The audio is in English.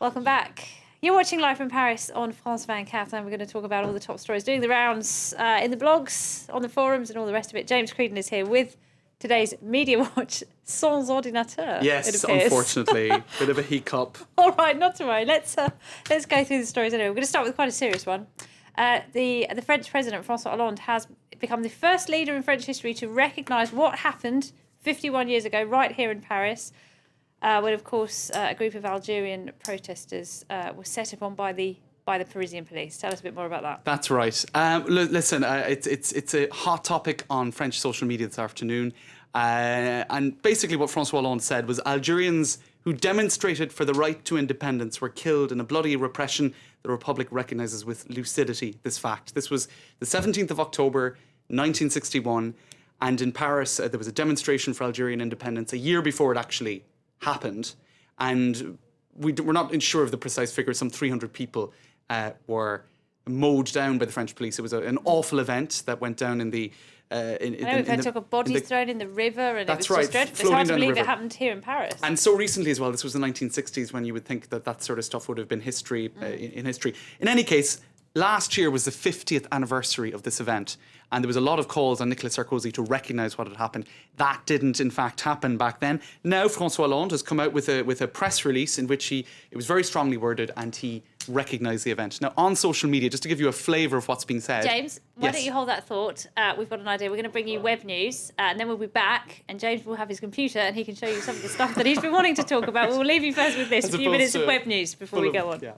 Welcome back. You're watching Live from Paris on France 24, and we're going to talk about all the top stories doing the rounds in the blogs, on the forums, and all the rest of it. James Creedon is here with today's Media Watch sans ordinateur. Yes, unfortunately. Bit of a hiccup. All right, not to worry. Let's go through the stories anyway. We're going to start with quite a serious one. The French president, François Hollande, has become the first leader in French history to recognise what happened 51 years ago right here in Paris, when, of course, a group of Algerian protesters were set upon by the Parisian police. Tell us a bit more about that. That's right. Listen, it's a hot topic on French social media this afternoon. And basically what François Hollande said was Algerians who demonstrated for the right to independence were killed in a bloody repression. The Republic recognises with lucidity this fact. This was the 17th of October, 1961. And in Paris, there was a demonstration for Algerian independence a year before it actually happened. And we're not sure of the precise figure. Some 300 people were mowed down by the French police. It was an awful event that went down in the... we've had bodies thrown in the river, and that's it was just right, dreadful. It's hard to believe it happened here in Paris. And so recently as well. This was the 1960s, when you would think that sort of stuff would have been history in history. In any case, last year was the 50th anniversary of this event, and there was a lot of calls on Nicolas Sarkozy to recognise what had happened. That didn't, in fact, happen back then. Now François Hollande has come out with a press release in which it was very strongly worded, and he recognised the event. Now, on social media, just to give you a flavour of what's being said... James, why don't you hold that thought? We've got an idea. We're going to bring you web news, and then we'll be back, and James will have his computer, and he can show you some of the stuff that he's been wanting to talk about. We'll leave you first with this, a few minutes of web news before we go on. Yeah.